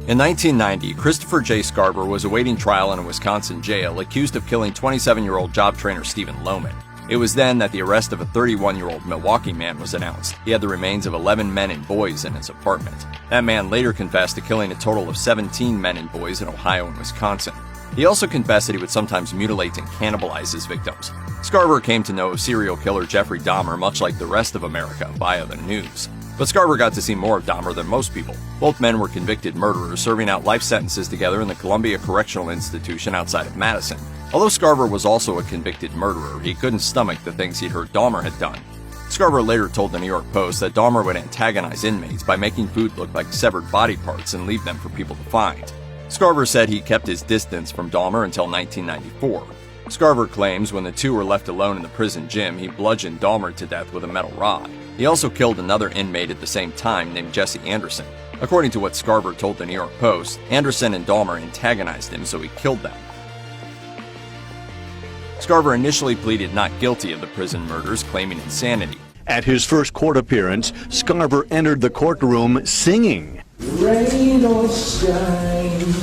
In 1990, Christopher J. Scarver was awaiting trial in a Wisconsin jail accused of killing 27-year-old job trainer Stephen Lohman. It was then that the arrest of a 31-year-old Milwaukee man was announced. He had the remains of 11 men and boys in his apartment. That man later confessed to killing a total of 17 men and boys in Ohio and Wisconsin. He also confessed that he would sometimes mutilate and cannibalize his victims. Scarver came to know of serial killer Jeffrey Dahmer much like the rest of America via the news. But Scarver got to see more of Dahmer than most people. Both men were convicted murderers serving out life sentences together in the Columbia Correctional Institution outside of Madison. Although Scarver was also a convicted murderer, he couldn't stomach the things he'd heard Dahmer had done. Scarver later told the New York Post that Dahmer would antagonize inmates by making food look like severed body parts and leave them for people to find. Scarver said he kept his distance from Dahmer until 1994. Scarver claims when the two were left alone in the prison gym, he bludgeoned Dahmer to death with a metal rod. He also killed another inmate at the same time named Jesse Anderson. According to what Scarver told the New York Post, Anderson and Dahmer antagonized him, so he killed them. Scarver initially pleaded not guilty of the prison murders, claiming insanity. At his first court appearance, Scarver entered the courtroom singing. Rain or shine,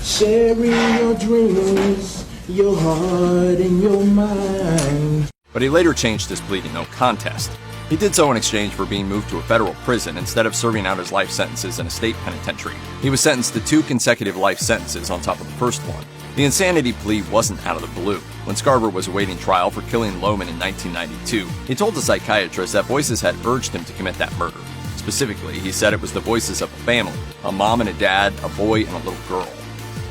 sharing your dreams, your heart and your mind. But he later changed his plea to no contest. He did so in exchange for being moved to a federal prison instead of serving out his life sentences in a state penitentiary. He was sentenced to 2 consecutive life sentences on top of the first one. The insanity plea wasn't out of the blue. When Scarver was awaiting trial for killing Lohman in 1992, he told the psychiatrist that voices had urged him to commit that murder. Specifically, he said it was the voices of a family, a mom and a dad, a boy, and a little girl.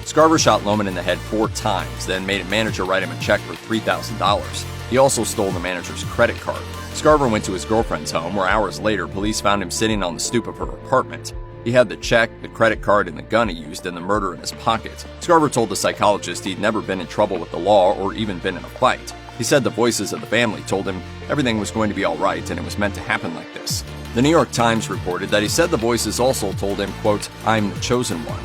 Scarver shot Lohman in the head 4 times, then made a manager write him a check for $3,000. He also stole the manager's credit card. Scarver went to his girlfriend's home, where hours later, police found him sitting on the stoop of her apartment. He had the check, the credit card, and the gun he used in the murder in his pocket. Scarver told the psychologist he'd never been in trouble with the law or even been in a fight. He said the voices of the family told him everything was going to be all right and it was meant to happen like this. The New York Times reported that he said the voices also told him, quote, "I'm the chosen one."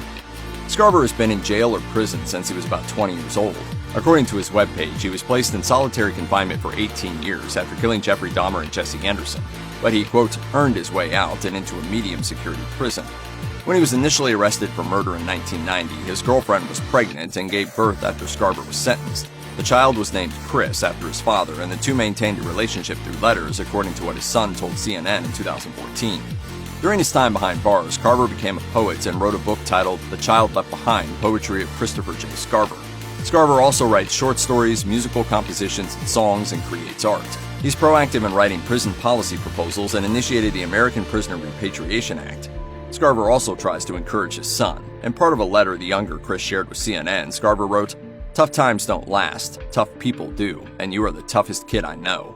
Scarver has been in jail or prison since he was about 20 years old. According to his webpage, he was placed in solitary confinement for 18 years after killing Jeffrey Dahmer and Jesse Anderson. But he, quote, earned his way out and into a medium-security prison. When he was initially arrested for murder in 1990, his girlfriend was pregnant and gave birth after Scarver was sentenced. The child was named Chris after his father, and the two maintained a relationship through letters, according to what his son told CNN in 2014. During his time behind bars, Scarver became a poet and wrote a book titled The Child Left Behind, Poetry of Christopher J. Scarver. Scarver also writes short stories, musical compositions, and songs, and creates art. He's proactive in writing prison policy proposals and initiated the American Prisoner Repatriation Act. Scarver also tries to encourage his son. In part of a letter the younger Chris shared with CNN, Scarver wrote, "Tough times don't last, tough people do, and you are the toughest kid I know."